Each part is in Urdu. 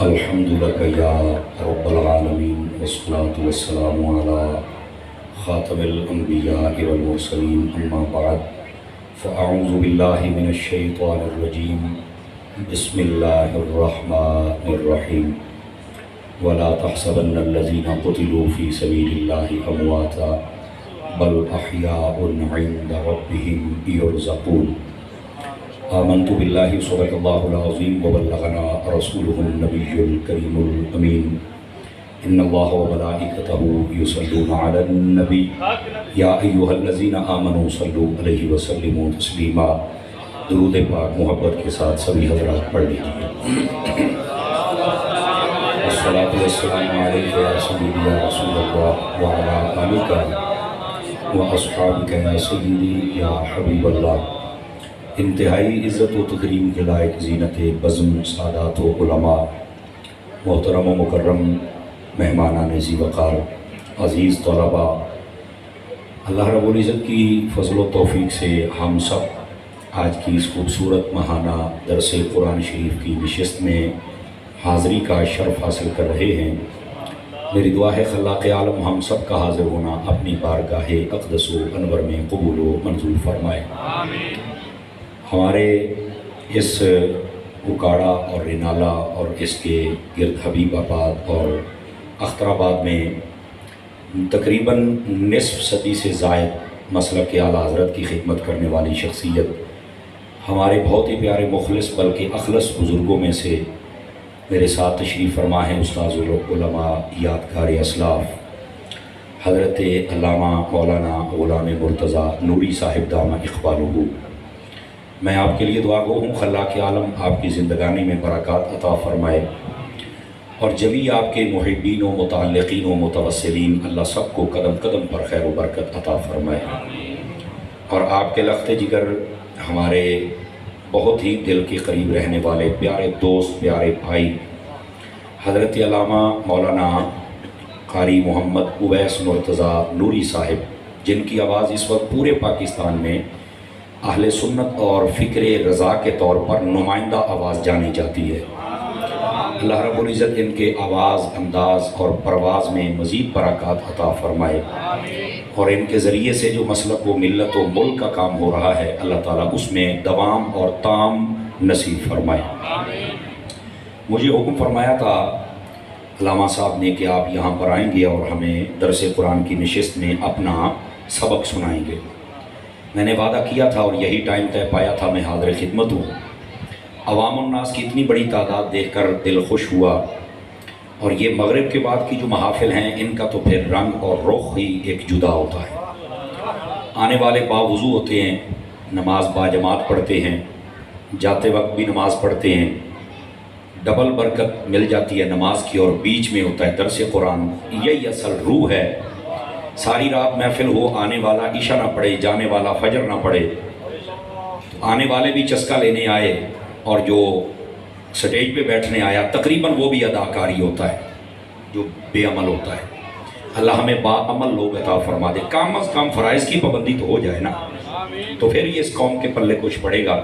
الحمد لك يا رب العالمين والصلاة والسلام على خاتم الأنبياء والمرسلين أما بعد فأعوذ بالله من الشيطان الرجيم بسم الله الرحمن الرحيم ولا تحسبن الذين قتلوا في سبيل الله أمواتا بل أحياء عند ربهم يرزقون آمنت بالله صدق الله العظيم وبلغنا رسوله النبي الكريم الأمين إن الله وملائكته يصلون على النبي يا أيها الذين آمنوا صلوا عليه وسلموا تسليما درود پاک محبت کے ساتھ سبھی حضرات پڑھ لیجیے۔ الصلاة والسلام علیک یا سیدی یا رسول اللہ وعلی آلک واصحابک یا سیدی یا حبیب اللہ۔ انتہائی عزت و تکریم کے لائق زینت بزم سادات و علماء، محترم و مکرم مہمانان ذی وقار، عزیز طلباء، اللہ رب العزت کی فضل و توفیق سے ہم سب آج کی اس خوبصورت ماہانہ درس قرآن شریف کی نشست میں حاضری کا شرف حاصل کر رہے ہیں۔ میری دعا ہے خلاق عالم ہم سب کا حاضر ہونا اپنی بارگاہ اقدس و انور میں قبول و منظور فرمائے۔ ہمارے اس اکاڑا اور رینالہ اور اس کے گرد حبیب آباد اور اختر آباد میں تقریباً نصف صدی سے زائد مسلک اعلیٰ حضرت کی خدمت کرنے والی شخصیت، ہمارے بہت ہی پیارے مخلص بلکہ اخلص بزرگوں میں سے میرے ساتھ تشریف فرما ہے استاذ العلماء یادگار اسلاف حضرت علامہ مولانا غلام مرتضیٰ نوری صاحب دامہ اقبالہ۔ میں آپ کے لیے دعا گو ہوں خلاق عالم آپ کی زندگانی میں برکات عطا فرمائے، اور جبھی آپ کے محبین و متعلقین و متوسلین اللہ سب کو قدم قدم پر خیر و برکت عطا فرمائے، اور آپ کے لخت جگر ہمارے بہت ہی دل کے قریب رہنے والے پیارے دوست، پیارے بھائی حضرت علامہ مولانا قاری محمد اویس مرتضیٰ نوری صاحب، جن کی آواز اس وقت پورے پاکستان میں اہل سنت اور فکر رضا کے طور پر نمائندہ آواز جانی جاتی ہے۔ اللہ رب العزت ان کے آواز، انداز اور پرواز میں مزید برکات عطا فرمائے، اور ان کے ذریعے سے جو مسلک و ملت و ملک کا کام ہو رہا ہے اللہ تعالیٰ اس میں دوام اور تام نصیب فرمائے۔ مجھے حکم فرمایا تھا علامہ صاحب نے کہ آپ یہاں پر آئیں گے اور ہمیں درس قرآن کی نشست میں اپنا سبق سنائیں گے۔ میں نے وعدہ کیا تھا اور یہی ٹائم طے پایا تھا، میں حاضر خدمت ہوں۔ عوام الناس کی اتنی بڑی تعداد دیکھ کر دل خوش ہوا، اور یہ مغرب کے بعد کی جو محافل ہیں ان کا تو پھر رنگ اور رخ ہی ایک جدا ہوتا ہے۔ آنے والے باوضو ہوتے ہیں، نماز باجماعت پڑھتے ہیں، جاتے وقت بھی نماز پڑھتے ہیں، ڈبل برکت مل جاتی ہے نماز کی، اور بیچ میں ہوتا ہے درس قرآن۔ یہی اصل روح ہے۔ ساری رات محفل ہو، آنے والا عشاء نہ پڑھے، جانے والا فجر نہ پڑھے، آنے والے بھی چسکا لینے آئے، اور جو سٹیج پہ بیٹھنے آیا تقریباً وہ بھی اداکاری ہوتا ہے جو بے عمل ہوتا ہے۔ اللہ ہمیں با عمل لوگ عطا فرما دے، کم از کم فرائض کی پابندی تو ہو جائے نا، تو پھر یہ اس قوم کے پلے کچھ پڑے گا۔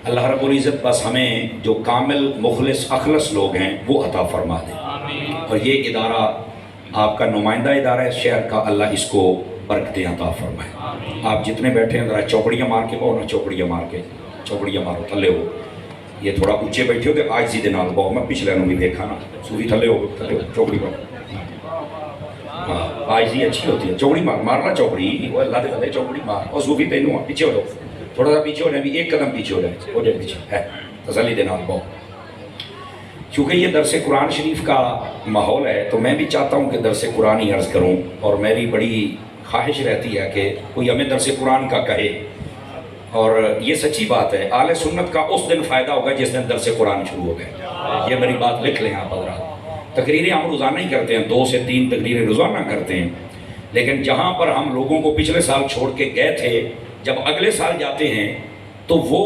اللہ رب العزت بس ہمیں جو کامل مخلص اخلص لوگ ہیں وہ عطا فرما دے، اور یہ ادارہ آپ کا نمائندہ ادارہ ہے شہر کا، اللہ اس کو برکتیں عطا فرمائے۔ آپ جتنے بیٹھے ہیں ذرا چوکڑیاں مار کے بہو نا، چوکڑیاں مار کے، چوکڑیاں مارو، تھلے ہو، یہ تھوڑا اونچے بیٹھے ہو کہ آج سیدھے نال بہو، میں پچھلے نوں بھی دیکھا نا، سوری تھلے ہو، چوکڑی پر، ہاں آج ہی اچھی ہوتی ہے، چوکڑی مارنا چوکڑی، وہ اللہ دے بندے چوکڑی مار، اور صوفی تینوں پیچھے ہو جاؤ، تھوڑا سا پیچھے ہو جائے، بھی ایک قدم پیچھے ہو جائے پیچھے ہے، تسلی دے نال بہو۔ چونکہ یہ درس قرآن شریف کا ماحول ہے تو میں بھی چاہتا ہوں کہ درس قرآن ہی عرض کروں، اور میری بڑی خواہش رہتی ہے کہ کوئی ہمیں درس قرآن کا کہے، اور یہ سچی بات ہے، اہل سنت کا اس دن فائدہ ہوگا جس دن درس قرآن شروع ہو گئے۔ یہ میری بات لکھ لیں آپ حضرات۔ تقریریں ہم روزانہ ہی کرتے ہیں، 2 سے 3 تقریریں روزانہ کرتے ہیں، لیکن جہاں پر ہم لوگوں کو پچھلے سال چھوڑ کے گئے تھے، جب اگلے سال جاتے ہیں تو وہ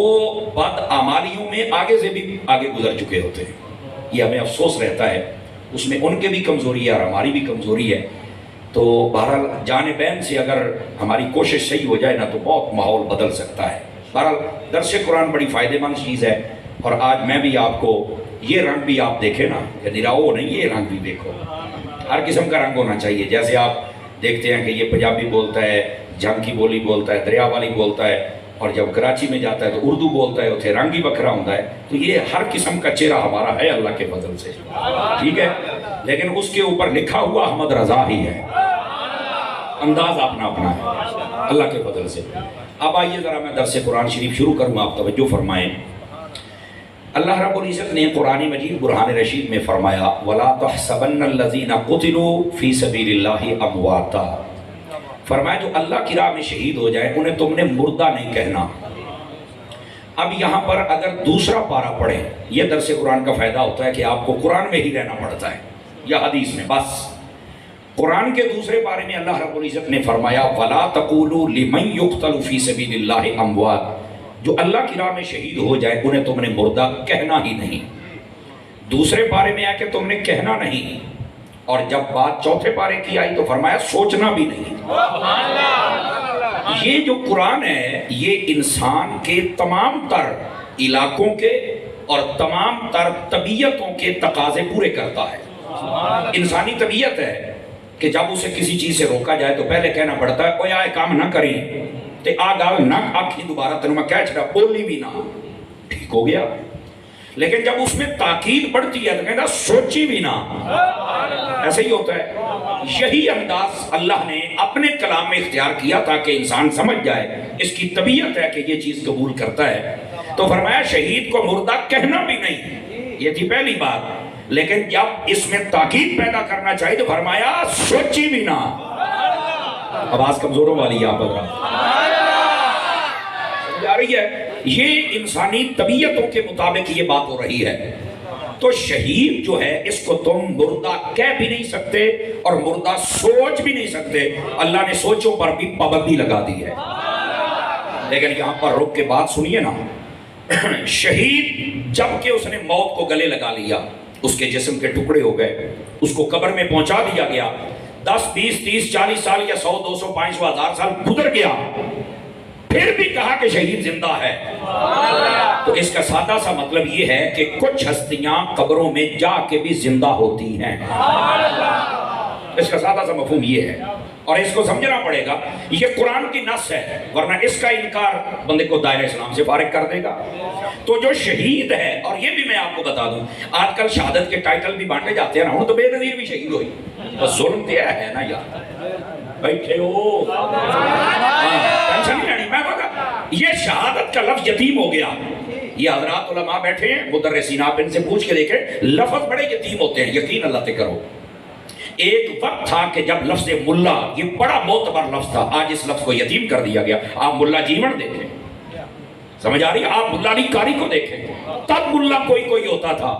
بدعمالیوں میں آگے سے بھی آگے گزر چکے ہوتے ہیں۔ یہ ہمیں افسوس رہتا ہے، اس میں ان کے بھی کمزوری ہے اور ہماری بھی کمزوری ہے۔ تو بہرحال جانبین سے اگر ہماری کوشش صحیح ہو جائے نا تو بہت ماحول بدل سکتا ہے۔ بہرحال درس قرآن بڑی فائدہ مند چیز ہے، اور آج میں بھی آپ کو یہ رنگ بھی آپ دیکھیں نا کہ نراؤ نہیں، یہ رنگ بھی دیکھو، ہر قسم کا رنگ ہونا چاہیے. جیسے آپ دیکھتے ہیں کہ یہ پنجابی بولتا ہے، جنگ کی بولی بولتا ہے، دریا والی بولتا ہے، اور جب کراچی میں جاتا ہے تو اردو بولتا ہے، اتنے رنگ ہی بکھرا ہوتا ہے. تو یہ ہر قسم کا چہرہ ہمارا ہے اللہ کے فضل سے، ٹھیک ہے، لیکن اس کے اوپر لکھا ہوا احمد رضا ہی ہے، انداز اپنا اپنا ہے اللہ کے فضل سے. اب آئیے ذرا میں درس قرآن شریف شروع کروں، آپ توجہ فرمائیں. اللہ رب العزت نے قرآن مجید برہان رشید میں فرمایا وَلَا تَحْسَبَنَّ الَّذِينَ قُتِلُوا فِي سَبِيلِ اللَّهِ أَمْوَاتًا، فرمایا جو اللہ کی راہ میں شہید ہو جائے انہیں تم نے مردہ نہیں کہنا. اب یہاں پر اگر دوسرا پارہ پڑھیں، یہ درس قرآن کا فائدہ ہوتا ہے کہ آپ کو قرآن میں ہی رہنا پڑتا ہے یا حدیث میں. بس قرآن کے دوسرے پارے میں اللہ رب العزت نے فرمایا وَلَا تَقُولُوا لِمَنْ يُقْتَلُ فِي سَبِيلِ اللَّهِ أَمْوَاتًا، جو اللہ کی راہ میں شہید ہو جائے انہیں تم نے مردہ کہنا ہی نہیں. دوسرے پارے میں آیا کہ تم نے کہنا نہیں، اور جب بات چوتھے پارے کی آئی تو فرمایا سوچنا بھی نہیں. یہ جو قرآن ہے یہ انسان کے تمام تر علاقوں کے اور تمام تر طبیعتوں کے تقاضے پورے کرتا ہے. انسانی طبیعت ہے کہ جب اسے کسی چیز سے روکا جائے تو پہلے کہنا پڑتا ہے کوئی آئے کام نہ کریں تے آگال نہ آکھی دوبارہ تنوں میں کہہ چھڑا بولی بھی نہ، ٹھیک ہو گیا. لیکن جب اس میں تاکید بڑھتی ہے تو کہتا سوچی بھی نہ، ایسے ہی ہوتا ہے. یہی انداز اللہ نے اپنے کلام میں اختیار کیا تاکہ انسان سمجھ جائے اس کی طبیعت ہے کہ یہ چیز قبول کرتا ہے. تو فرمایا شہید کو مردہ کہنا بھی نہیں، یہ تھی پہلی بات. لیکن جب اس میں تاکید پیدا کرنا چاہیے تو فرمایا سوچی بھی نہ. آواز کمزوروں والی ہے آپ حضرات، جا رہی ہے؟ یہ انسانی طبیعتوں کے مطابق یہ بات ہو رہی ہے. تو شہید جو ہے اس کو تم مردہ کہہ بھی نہیں سکتے اور مردہ سوچ بھی نہیں سکتے. اللہ نے سوچوں پر بھی پابندی لگا دی ہے. لیکن یہاں پر رک کے بات سنیے نا. شہید جب کہ اس نے موت کو گلے لگا لیا، اس کے جسم کے ٹکڑے ہو گئے، اس کو قبر میں پہنچا دیا گیا، 10 20 30 40 سال یا 100 200 500 1000 سال گزر گیا، پھر بھی کہا کہ شہید زندہ ہے. تو اس کا سادہ سا مطلب یہ ہے کہ کچھ ہستیاں قبروں میں جا کے بھی زندہ ہوتی ہیں. اس کا سادہ سا مفہوم یہ ہے، اور اس کو سمجھنا پڑے گا. یہ قرآن کی نص ہے، ورنہ اس کا انکار بندے کو دائرہ اسلام سے فارغ کر دے گا. تو جو شہید ہے، اور یہ بھی میں آپ کو بتا دوں آج کل شہادت کے ٹائٹل بھی بانٹے جاتے ہیں نا، ہوں تو بے نظیر بھی شہید ہوئی. بس ظلم دیا ہے نا یار، بیٹھے ہو ٹینشن نہیں لینی. میں بتا یہ شہادت کا لفظ یتیم ہو گیا. یہ حضرات علماء بیٹھے ہیں مدرسین، آپ ان سے پوچھ کے دیکھیں لفظ بڑے یتیم ہوتے ہیں. یقین اللہ تے کرو. ایک وقت تھا کہ جب لفظ ملا یہ بڑا معتبر لفظ تھا، آج اس لفظ کو یتیم کر دیا گیا. آپ ملا جیون دیکھیں، سمجھ آ رہی ہے؟ آپ ملا علی قاری کو دیکھیں، تب ملا کوئی کوئی ہوتا تھا،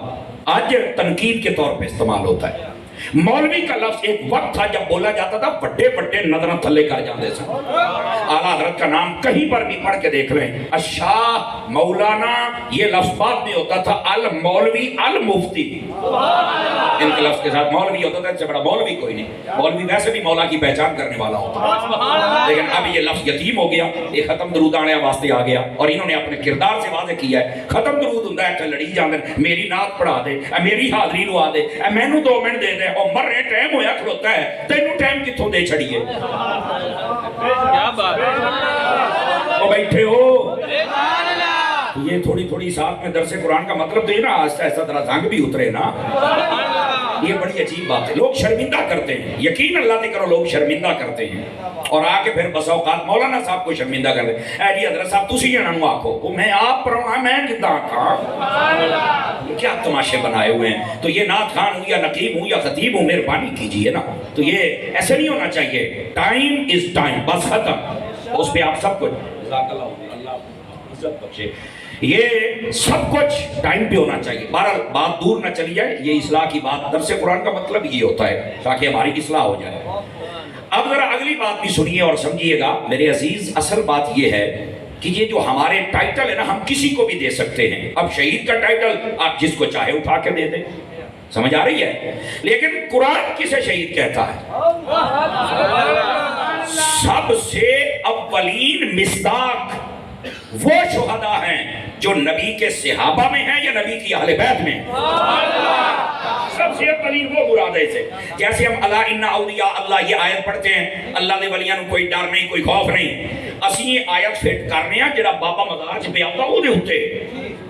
آج تنقید کے طور پہ استعمال ہوتا ہے. مولوی کا لفظ ایک وقت تھا جب بولا جاتا تھا بڑے بڑے نظریں تھلے کر جاتے سن. اعلیٰ حضرت کا نام کہیں پر بھی پڑھ کے دیکھ لیں، الشاہ مولانا، یہ لفظ بعد میں ہوتا تھا المولوی المفتی. ان کے لفظ کے ساتھ مولوی ہوتا تھا، اس سے بڑا مولوی کوئی نہیں. مولوی ویسے بھی مولا کی پہچان کرنے والا ہوتا، لیکن اب یہ لفظ یتیم ہو گیا. یہ ختم درود آنے واسطے آ گیا، اور انہوں نے اپنے کردار سے واضح کیا ہے ختم درود ہوں ہے لڑی جاندے میری نعت پڑھا دے، میری حاضری لوا دے، مینو 2 منٹ دے دے، اور مر رہے ٹائم ہویا کھلوتا ہے، تینوں ٹائم کتوں دے چھڑیے. کیا بات ہے، بیٹھے ہو. یہ تھوڑی تھوڑی ساتھ میں درس قرآن کا مطلب دے نا، آہستہ آہستہ ذرا زنگ بھی اترے نا. یہ بڑی عجیب بات ہے، لوگ شرمندہ کرتے ہیں. یقین اللہ نے کرو لوگ شرمندہ کرتے ہیں، اور آ کے پھر بس اوقات مولانا صاحب کو شرمندہ کر دیں. اے جی حضرت صاحب تسی انہاں نوں آکھو، میں آپ پڑھاؤں میں کداں آکھاں؟ کیا تماشے بنائے ہوئے ہیں. تو یہ نعت خان ہوں یا نقیب ہوں یا خطیب ہوں، مہربانی کیجئے نا. تو یہ ایسے نہیں ہونا چاہیے. ٹائم از ٹائم، بس ختم. اس پہ آپ سب کچھ اللہ عزت بخشے، یہ سب کچھ ٹائم پہ ہونا چاہیے. بہرحال بات دور نہ چلی جائے، یہ اصلاح کی بات، درس قرآن کا مطلب یہ ہوتا ہے تاکہ ہماری اصلاح ہو جائے. اب ذرا اگلی بات بھی سنیے اور سمجھیے گا میرے عزیز. اصل بات یہ ہے کہ یہ جو ہمارے ٹائٹل ہے نا ہم کسی کو بھی دے سکتے ہیں. اب شہید کا ٹائٹل آپ جس کو چاہے اٹھا کے دے دیں، سمجھ آ رہی ہے؟ لیکن قرآن کسے شہید کہتا ہے؟ سب سے اولین مصداق وہ شہداء ہیں جو نبی کے صحابہ میں ہیں یا نبی کی اہل بیت میں؟ سب سے افضل وہ مراد ہے سے. جیسے ہم الا ان اولیاء اللہ یہ آیت پڑھتے ہیں اللہ دے ولیاں نوں کوئی ڈر نہیں کوئی خوف نہیں. اسی یہ آیت فٹ کرنے ہیں جڑا بابا مزار چ پہ آتا وہ دے اوتے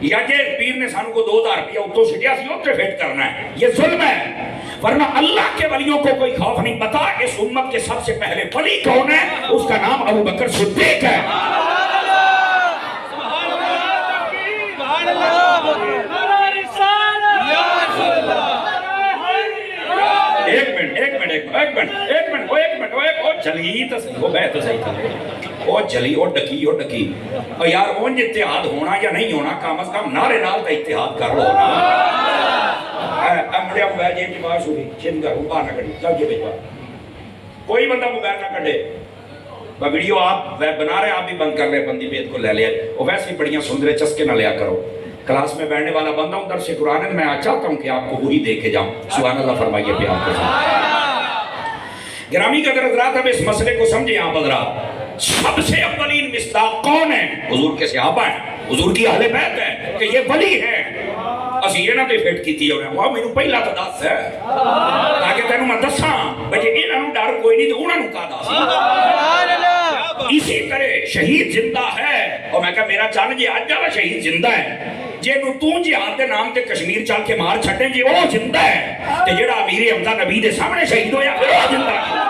یا جے پیر نے سانو کو 2000 روپیہ اتوں سٹیا سی اوتے فٹ کرنا ہے. یہ ظلم ہے. ورنہ اللہ کے ولیوں کو کوئی خوف نہیں. پتا اس امت کے سب سے پہلے ولی کون ہے؟ اس کا نام ابو بکر صدیق ہے. چلی تو صحیح وہ بہ تو صحیح تھا وہ چلی وہ ڈکی وہ ڈکی اور یار اونج اتحاد ہونا یا نہیں ہونا کم از کم نعرے نال تو اتحاد کر لو نا. امڑیا موبائل جیب کی بات سنی چند کر باہر نہ کڑی لگ بھیجوا کوئی بندہ موبائل نہ کڈے. ویڈیو آپ بنا رہے ہیں آپ بھی بند کر رہے بندی بیت کو لے لیا وہ ویسے ہی بڑیاں سن رہے چسکے نہ لیا کرو. کلاس میں بیٹھنے والا بندہ ہوں درس قرآن میں چاہتا ہوں کہ آپ کو وہی دے کے جاؤں. سبحان اللہ فرمائیے پیار کے ساتھ. گرامی قدر حضرات اب اس مسئلے کو سمجھیں آپ حضرات. سب سے اولین مصداق کون ہے؟ حضور کے صحابہ ہیں حضور کی اہل بیت ہے کہ یہ ولی ہے. اسی یہ نہ تے فٹ کیتی ہونے وہ مینوں پہلا تو دس ہے تاکہ تینوں میں دساں بجے انہاں نوں ڈر کوئی نہیں تو انہاں نوں کا دس. اسی طرح شہید زندہ ہے اور میں کہا میرا چان جی آج جاوا شہید زندہ ہے جے نو تو جہاد دے نام تے کشمیر چل کے مار چھڈے جی وہ زندہ ہے تے جڑا امیر حمزہ نبی دے سامنے شہید ہویا وہ زندہ ہے.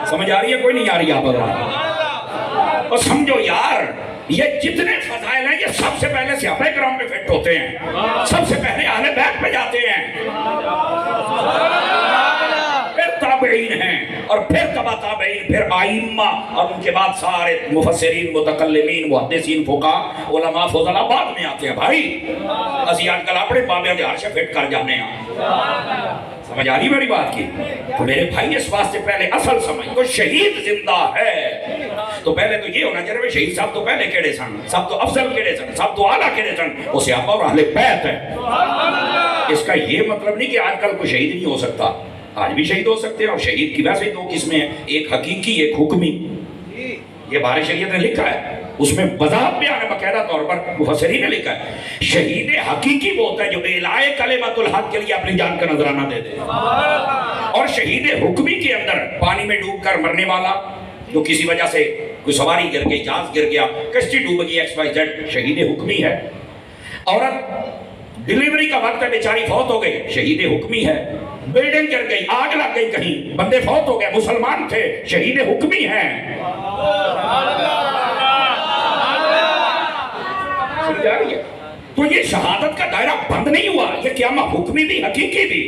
سمجھ آ رہی ہے کوئی نہیں آ رہی آپ حضرات؟ اور سمجھو یار یہ جتنے فضائل ہیں یہ سب سے پہلے صحابہ کرام میں فٹ ہوتے ہیں. سب سے پہلے اہل بیت پہ جاتے ہیں پھر تابعین ہیں اور پھر تبع تابعین پھر ائمہ اور ان کے بعد سارے مفسرین متکلمین محدثین فقہاء علماء فضلاء بعد میں آتے ہیں. بھائی اسی آج کل اپنے بابے دے عرش فٹ کر جانے ہیں. سمجھ آ رہی میری بات کی؟ تو میرے بھائی اس واسطے پہلے اصل سمجھ تو شہید زندہ ہے تو پہلے تو یہ ہونا چاہیے شہید صاحب تو پہلے کیڑے سن سب تو افضل کیڑے سن سب تو اعلیٰ کیڑے سن وہ صحابہ اور اہل بیت ہے. اس کا یہ مطلب نہیں کہ آج کل کوئی شہید نہیں ہو سکتا. آج بھی شہید ہو سکتے ہیں اور شہید کی ویسے دو قسمیں ہیں ایک حقیقی ایک حکمی. یہ بارِ شریعت نے لکھا ہے اس میں وضاحت بیان ہے باقاعدہ طور پر مفسرین نے لکھا ہے. شہید حقیقی وہ ہوتا ہے جو اعلاء کلمۃ الحق کے لیے اپنی جان کا نذرانہ دے دے. اور شہید حکمی کے اندر پانی میں ڈوب کر مرنے والا جو کسی وجہ سے کوئی سواری گر گئی جہاز گر گیا کشتی ڈوب گئی XYZ شہید حکمی ہے. عورت ڈیلیوری کا وقت ہے بیچاری فوت ہو گئی شہید حکمی ہے. بلڈنگ گر گئی آگ لگ گئی کہیں بندے فوت ہو گئے مسلمان تھے شہید حکمی ہیں. تو یہ شہادت کا دائرہ بند نہیں ہوا یہ قیامہ حکمی بھی حقیقی بھی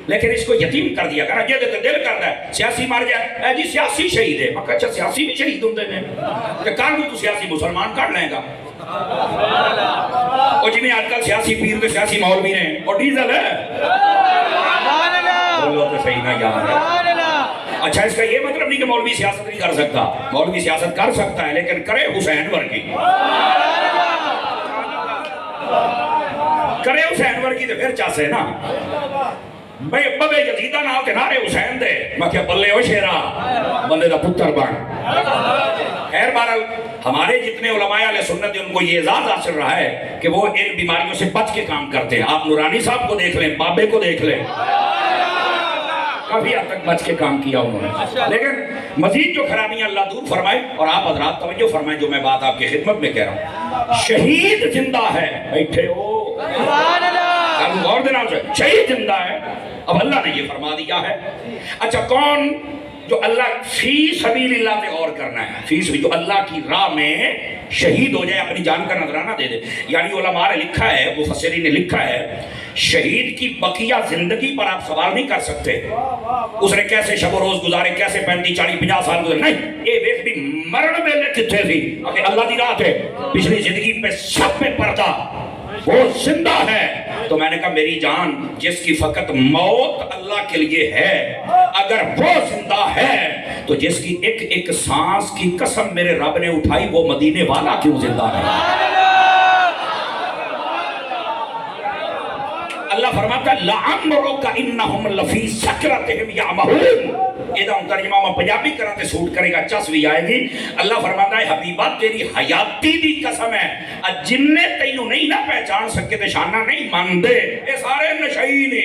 لیکن اس کو یتیم کر دیا کرا یہ تو دل کرتا ہے سیاسی مار جائے اے جی سیاسی شہید ہے. میں کہا اچھا سیاسی بھی شہید ہوتے ہیں کہ کل تو سیاسی مسلمان کر لیں گا. اور جی میں آج کل سیاسی پیر کے سیاسی مولوی ہیں اور ڈیزل ہے بولو تو صحیح نہ یار ہے. اچھا اس کا یہ مطلب نہیں کہ مولوی سیاست نہیں کر سکتا. مولوی سیاست کر سکتا ہے لیکن کرے حسین ورگی کرے حسین ورگی تو پھر چاسے نا بھئی ببے جزیدہ نہ ہوتے نارے حسین دے میں کیا بلے ہو شیرہ بندے دا پتر بن. خیر بہرحال ہمارے جتنے علماء علیہ سنت ان کو یہ اعزاز حاصل رہا ہے کہ وہ ان بیماریوں سے بچ کے کام کرتے ہیں. آپ نورانی صاحب کو دیکھ لیں بابے کو دیکھ لیں کافی حد تک بچ کے کام کیا انہوں نے. لیکن مزید جو خرابیاں اللہ دور فرمائے اور آپ حضرات توجہ فرمائیں جو میں بات آپ کی خدمت میں کہہ رہا ہوں. شہید زندہ ہے بیٹھے ہو غور دینا سے شہید زندہ ہے. اب اللہ نے یہ فرما دیا ہے. اچھا کون جو اللہ فی سبیل اللہ پہ غور کرنا ہے فی سبیل جو اللہ کی راہ میں شہید ہو جائے اپنی جان کا نذرانہ دے دے. یعنی علماء نے لکھا ہے مفسرین نے لکھا ہے شہید کی بقیہ زندگی پر آپ سوال نہیں کر سکتے اس نے کیسے شب و روز گزارے کیسے 35 40 50 سال گزارے نہیں یہ ویک بھی مرن ویلے کتنے تھی کہ اللہ دی راہ ہے پچھلی زندگی پہ سب پہ پردہ وہ زندہ ہے. تو میں نے کہا میری جان جس کی فقط موت اللہ کے لیے ہے اگر وہ زندہ ہے تو جس کی ایک ایک سانس کی قسم میرے رب نے اٹھائی وہ مدینے والا کیوں زندہ ہے. اللہ فرماتا ہے لَعَمْرُكَ إِنَّهُمْ لَفِي سَكْرَتِهِمْ يَعْمَهُونَ ਇਹਦਾ ਹੁਣ ਤਰਜਮਾ ਮੈਂ ਪੰਜਾਬੀ ਕਰਾਂ ਤੇ ਸੂਟ ਕਰੇਗਾ, ਚਸ ਵੀ ਆਏਗੀ। ਅੱਲਾਹ ਫਰਮਾਂਦਾ ਹੈ ਹਬੀਬਾ ਤੇਰੀ ਹਯਾਤੀ ਦੀ ਕਸਮ ਹੈ ਜਿੰਨੇ ਤੈਨੂੰ ਨਹੀਂ ਨਾ ਪਹਿਚਾਨ ਸਕੇ ਤੇ ਸ਼ਾਨਾ ਨਹੀਂ ਮੰਨਦੇ ਇਹ ਸਾਰੇ ਨਸ਼ਈ ਨੇ।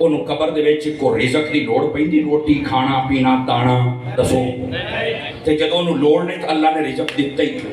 ਉਹਨੂੰ ਕਬਰ ਦੇ ਵਿੱਚ ਕੋਈ ਰਿਜ਼ਕ ਦੀ ਲੋੜ ਪੈਂਦੀ ਰੋਟੀ ਖਾਣਾ ਪੀਣਾ ਦਾਣਾ ਦੱਸੋ ਤੇ ਜਦੋਂ ਉਹਨੂੰ ਲੋੜ ਨਹੀਂ ਤਾਂ ਅੱਲਾ ਨੇ ਰਿਜ਼ਕ ਦਿੱਤਾ ਹੀ ਕਿਉਂ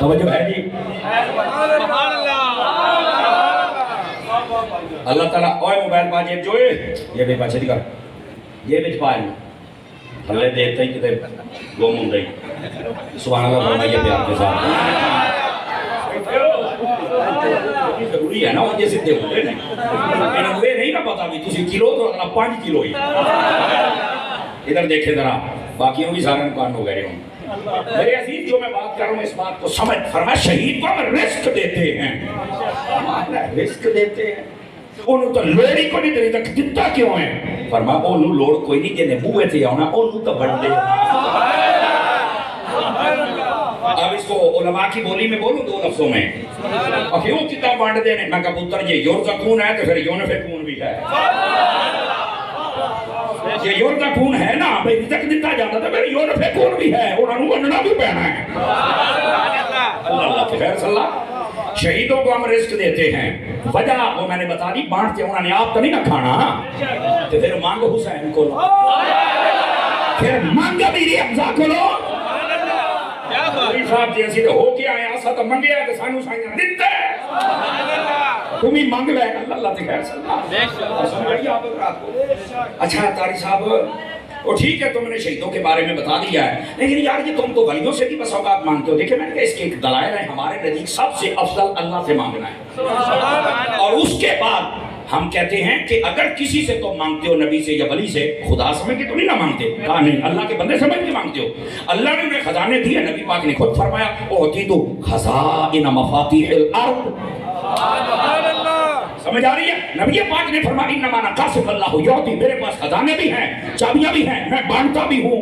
توجہ ہے جی؟ اللہ تعالیٰ اوے موبائل پا جیب جو یہ بھی پاچھے دی کر یہ بھی پائے اللہ دیکھتا ہی کتے گم ہوں گئی سبحان اللہ فرمائیے پیار کے ساتھ ضروری ہے نا وہ جیسے دے ہوئے نہیں ہوئے نہیں نا پتا بھی تُسی کلو تو اگلا 5 کلو ہی ادھر دیکھیں ذرا باقیوں بھی سارے نکان ہو گئے ہوں میرے عزیز جو میں بات کر رہا ہوں اس بات کو سمجھ فرمایا شہید کو ہم رزق دیتے ہیں رزق دیتے ہیں انہوں تو لوڑی کو نہیں دے تک دتا کیوں ہے فرمایا انہوں لوڑ کوئی نہیں جنہیں بوئے تھے ہونا انہوں تو بڑھتے اب اس کو علماء کی بولی میں بولوں 2 لفظوں میں اور کیوں کتاب بانٹ دینے میں کہا پتر یہ یورزقون ہے تو پھر یونفقون بھی ہے یہ یورزقون ہے نا بھئی رزق دیتا جاتا تھا پھر یونفقون بھی ہے انہوں نے انڈنا بھی پہنا ہے اللہ کے خیر صلی اللہ شہیدوں کو ہم رزق دیتے ہیں وجہ وہ میں نے بتا دی بانٹتے انہوں نے آپ تو نہیں نہ کھانا تو پھر مانگو حسین کو لو پھر مانگا میری افضا کو لو صاحب جیسی تو ہو کے آئے آسا تو منگے آئے تو سانو سائنہ دیتا ہے تمہیں مانگ لے اللہ تے خیر صلی اللہ سمجھائی آپ رات کو اچھا تاری صاحب وہ ٹھیک ہے تم نے شہیدوں کے بارے میں بتا دیا ہے لیکن یار یہ تم تو ولیوں سے بھی بس اوقات مانگتے ہو دیکھیں میں نے کہا اس کے ایک دلائل ہے ہمارے نزدیک سب سے افضل اللہ سے مانگنا ہے اور اس کے بعد ہم کہتے ہیں کہ اگر کسی سے تم مانگتے ہو نبی سے یا ولی سے خدا سمجھ کے تو نہیں نہ مانگتے کہا نہیں اللہ کے بندے سمجھ کے مانگتے ہو اللہ نے انہیں خزانے دیے نبی پاک نے خود فرمایا اوتیتو خزائن مفاتیح الارض سمجھ آ رہی ہے نبی پاک نے فرمایا انما انا قاسم اللہ یعطی میرے پاس خزانے بھی ہیں چابیاں بھی ہیں میں بانٹتا بھی ہوں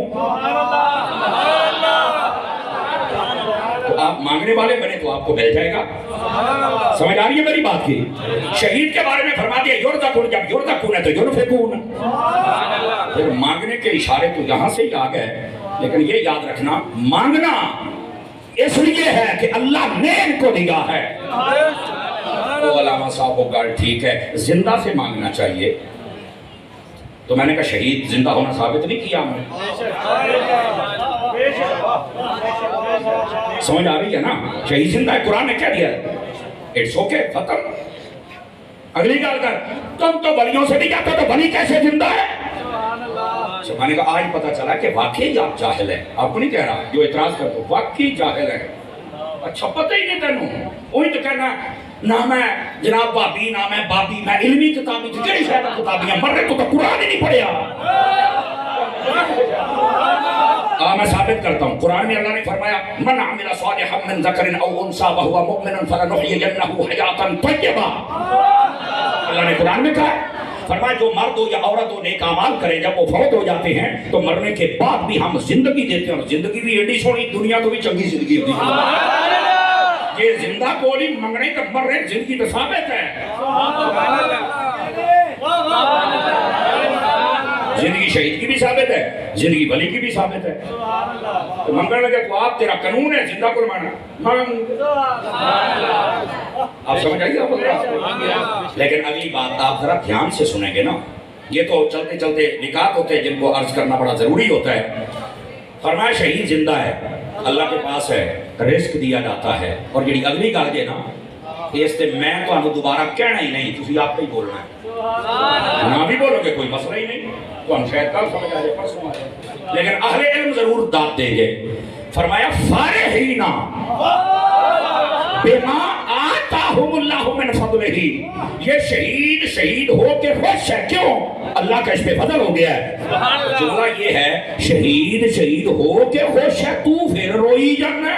تو آپ مانگنے والے بنے تو آپ کو مل جائے گا سمجھ آ رہی ہے میری بات کی شہید کے بارے میں فرما دیا یرزقون جب یرزقون ہے تو یرفقون پھر مانگنے کے اشارے تو یہاں سے ہی آ گئے لیکن یہ یاد رکھنا مانگنا اس لیے ہے کہ اللہ نے ان کو دیا ہے وہ علامہ صاحب وہ گال ٹھیک ہے زندہ سے مانگنا چاہیے تو میں نے کہا شہید زندہ ہونا ثابت نہیں کیا ہم نے سمجھ آ رہی ہے نا شہید زندہ ہے قرآن نے کیا دیا ہے اٹس اوکے ختم اگلی گال کر تم تو ولیوں سے نہیں جاتا تو ولی کیسے زندہ ہے میں نے کہا آج پتا چلا کہ واقعی آپ جاہل ہیں آپ کو نہیں کہہ رہا جو اعتراض کرتے ہو واقعی جاہل ہے اچھا پتہ ہی نہیں تینوں وہی تو کہنا نام ہے جناب بابی نام ہے بابی میں علمی کتابی تھی کئی شاید کتابیاں مر رہے تو قرآن ہی نہیں پڑھیا میں ثابت کرتا ہوں قرآن میں اللہ نے فرمایا من عمل صالحا من ذکر او انثى وهو مؤمن فلنحيينه حیاتا طیبہ اللہ نے قرآن میں کہا فرمایا جو مرد ہو یا عورت ہو نیک اعمال کرے جب وہ فوت ہو جاتے ہیں تو مرنے کے بعد بھی ہم زندگی دیتے ہیں اور زندگی بھی ایڈی سونی دنیا تو بھی چنگی زندگی ہوتی ہے یہ زندہ کولی منگنے کا مر رہے زندگی تو ثابت ہے زندگی شہید کی بھی ثابت ہے زندگی ولی کی بھی ثابت ہے تو منگنے لگے تو آپ تیرا قانون ہے زندہ کو ماننا آپ سمجھ آئیے لیکن اگلی بات آپ ذرا دھیان سے سنیں گے نا یہ تو چلتے چلتے نکات ہوتے ہیں جن کو عرض کرنا بڑا ضروری ہوتا ہے فرمایا شہید زندہ ہے اللہ کے پاس ہے رزق دیا جاتا ہے اور جڑی اگلی گل جے نا اس تے میں تو دوبارہ کہنا ہی نہیں تسی آپ ہی بولنا ہے نہ بھی بولو گے کوئی مسئلہ ہی نہیں تو ہم شاید کل سمجھ آ جائے پرسوں آ جائے لیکن اہل علم ضرور داد دیں گے فرمایا فارحینا بما آتاہم اللہ من فضلہ یہ شہید ہو کے خوش ہے کیوں اللہ کا اس پہ فضل ہو گیا ہے جملہ یہ ہے شہید ہو کے خوش ہے تو پھر روئی جانا ہے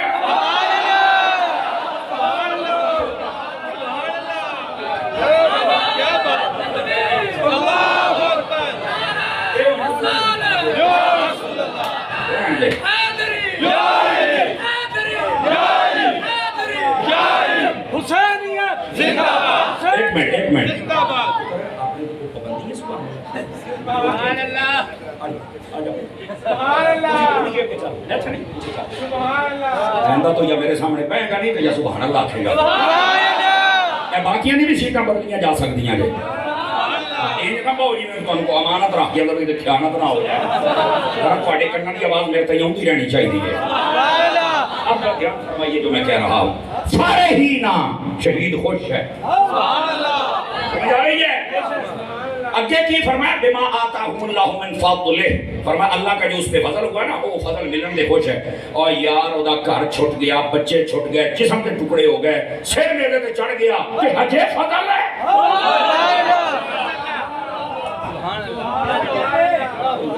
ایک منٹ سبحان اللہ تو یا میرے سامنے پہے گا نہیں تو یا سبحان اللہ آکھے گا باقیاں نہیں بھی سیٹاں بدلیاں جا سکتی ہیں یہ نہ بہو جی میں تمہیں کو امانت رکھ کے اندر خیانت نہ ہو جائے ذرا تھوڑے کنن کی آواز میرے تک یوں ہی رہنی چاہیے اب دھیان فرمائیے جو میں کہہ رہا ہوں. فارحین شہید خوش ہے. سمجھ آ رہی ہے؟ اگے کی فرمایا بما آتاہم اللہ من فضلہ, فرمایا اللہ کا جو اس پہ فضل ہوا نا وہ فضل ملن دے خوش ہے. اور یار او دا گھر چھٹ گیا, بچے چھٹ گئے, جسم کے ٹکڑے ہو گئے, سر میرے تے چڑھ گیا کہ ہجے فضل ہے.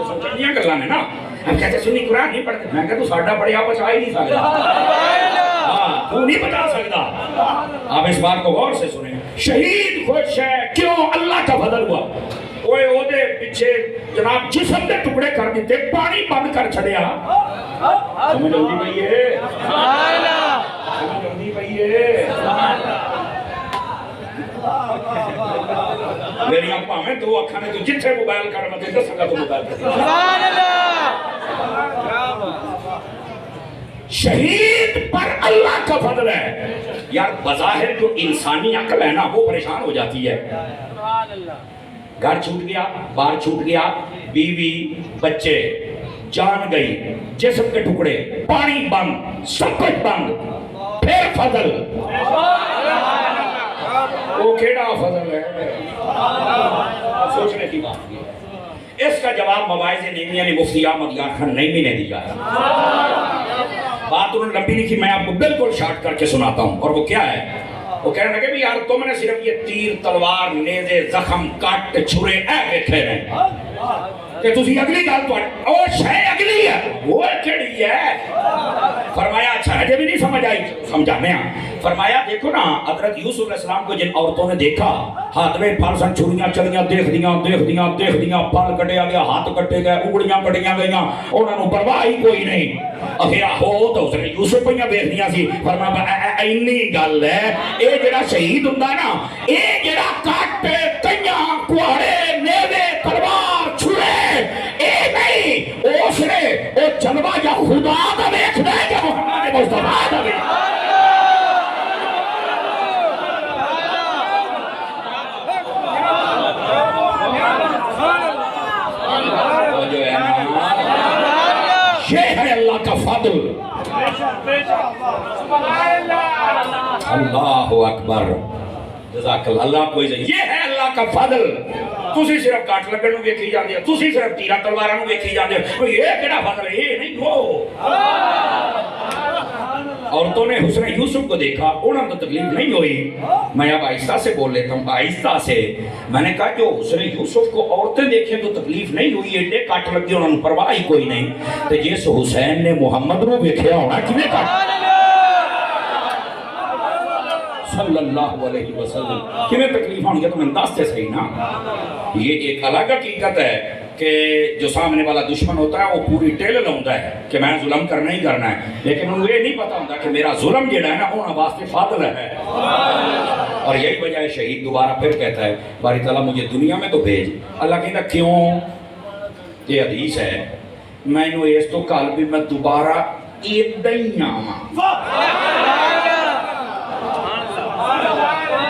سمجھنیاں گلاں نے نا. ہم کہتے سنی قرآن نہیں پڑھتے, میں کہتا تو ساڈا پڑھیا بچا ہی نہیں سکتا. ہاں تو نہیں بچا سکتا. آپ اس بات کو غور سے سنیں. شہید خوش ہے کیوں؟ اللہ کا فضل ہوا. اوے او دے پیچھے جناب جسم دے ٹکڑے کر دیتے, پانی بند کر چھڑیا. سمجھ جلدی پئی ہے, سمجھ جلدی پئی ہے. میری اپا میں دو اکھاں نے تو جتھے موبائل کر متے دساں گا تو موبائل کر. سبحان اللہ. شہید پر اللہ کا فضل ہے. یار بظاہر جو انسانی عقل ہے نا وہ پریشان ہو جاتی ہے. گھر چھوٹ گیا, بار چھوٹ گیا, بیوی بچے, جان گئی, جسم کے ٹکڑے, پانی بند, سب کچھ بند, پھر فضل. وہ کیڑا فضل ہے؟ سوچنے کی بات ہے. اس کا جواب مواعظ نعیمیہ نے مفتی احمد یار خان نعیمی نے دیا ہے. بات انہوں نے لمبی لکھی, میں آپ کو بالکل شارٹ کر کے سناتا ہوں. اور وہ کیا ہے؟ وہ کہنے لگے بھی یار تم نے صرف یہ تیر, تلوار, نیزے, زخم, کٹ, چھرے اے دیکھے ہیں کہ تسی اگلی گل تو او شے اگلی ہے, وہ کیڑی ہے؟ فرمایا اچھا ہے بھی نہیں سمجھ آئی, سمجھانے ہیں. فرمایا دیکھو نا حضرت یوسف علیہ السلام کو جن عورتوں نے دیکھا, ہاتھ میں پھل سن, چھریاں چلیاں, دیکھ دیاں, پھل کٹیا گیا, ہاتھ کٹے گئے, اگڑیاں کٹیاں گئیاں, انہوں نے پرواہ ہی کوئی نہیں. اخیر ہو تو اس نے یوسف پہ دیکھدیاں سی. فرمایا اینی گل ہے, اے جڑا شہید ہوندا نا, اے جڑا کٹ, کئیاں, کوڑے, نیزے, تلوار, چھرے, اے نہیں اس نے او جلوہ یا خدا دا ویکھدا ہے کہ محمد مصطفیٰ دا ویکھدا ہے. یہ ہے اللہ کا فضل. اللہ اکبر, جزاک اللہ. کوئی یہ ہے اللہ کا فضل. تسی صرف کاٹ لگن نو ویکھی جاندے ہو, تسی صرف تیراں تلواراں نو ویکھی جاندے ہو. یہ کیڑا فضل ہے؟ یہ نہیں وہ. عورتوں نے حسن یوسف کو دیکھا, انہوں نے تکلیف نہیں ہوئی. میں اب آہستہ سے بول لیتا ہوں, آہستہ سے. میں نے کہا جو حسن یوسف کو عورتیں دیکھیں تو تکلیف نہیں ہوئی, ایڈے کٹ لگے, انہوں نے پرواہ ہی کوئی نہیں. تو جس حسین نے محمد نو ویکھیا ہونا کیویں کٹ صلی اللہ علیہ وسلم کیویں تکلیف ہونی ہے, تو میں دس تے صحیح نا. یہ ایک الگ حقیقت ہے کہ جو سامنے والا دشمن ہوتا ہے وہ پوری ٹیل لاؤندا ہے کہ میں ظلم کرنا ہی کرنا ہے, لیکن انہوں یہ نہیں پتا ہوتا کہ میرا ظلم جڑا ہے نا وہ واسطے فاضل ہے. اور یہی وجہ ہے شہید دوبارہ پھر کہتا ہے باری تعالیٰ مجھے دنیا میں تو بھیج. اللہ کہتا کیوں؟ یہ حدیث ہے, میں نو اس تو کل بھی میں دوبارہ ایدہ ہی آواں.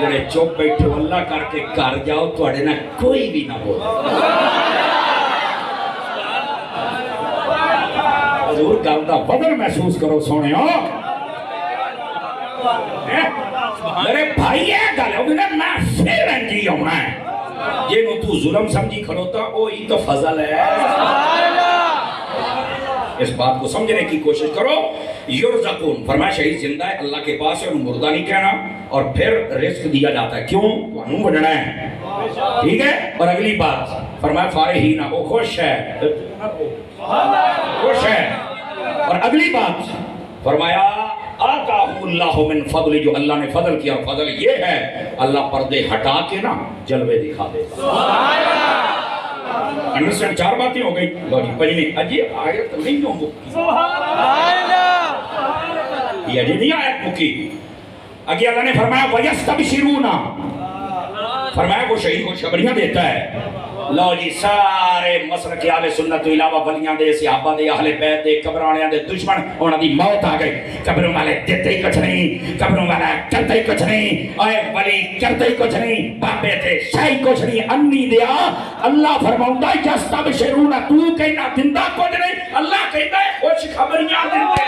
جڑے چپ بیٹھے اللہ کر کے کر جاؤ, تواڈے نہ کوئی بھی نہ بول. حضور گل دا بدل محسوس کرو سونے ہو. میرے بھائی ہے گل ہو نا, میں پھر انجی ہونا ہے. جنوں تو ظلم سمجھی کھلوتا وہی تو فضل ہے. اس بات کو سمجھنے کی کوشش کرو. یرزقون, فرمایا شہید زندہ ہے اللہ کے پاس ہے, انہوں مردہ نہیں کہنا. اور پھر رزق دیا جاتا ہے, کیوں؟ انہوں بڑھنا ہے. ٹھیک ہے. اور اگلی بات فرمایا فارحین, وہ خوش ہے, خوش ہے. اور اگلی بات فرمایا آتاہم اللہ من فضل, جو اللہ نے فضل کیا. فضل یہ ہے اللہ پردے ہٹا کے نا جلوے دکھا دیتا. انڈرسٹینڈ؟ چار باتیں ہو گئی. لو جی پنجویں, اجی آیت نہیں ہو مکی, یہ اجی نہیں آیت مکی. اگے اللہ نے فرمایا وَيَسْتَبْشِرُونَ, فرمایا وہ شہید کو خبریاں دیتا ہے. لو جی سارے مسلک اہل سنت تو علاوہ ولیاں دے, صحابہ دے, اہل بیت دے, قبرانیاں دے دشمن, انہاں دی موت آ گئی. قبروں والے دیتے ہی کچھ نہیں, قبروں والا کرتے ہی کچھ نہیں, اے ولی کرتے ہی کچھ نہیں, بابے تے شاہی کچھ نہیں, انی دیا. اللہ فرماؤندا یستبشرون, تو کہنا دندا کچھ نہیں, اللہ کہتا ہے خوش خبریاں دیتے.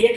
1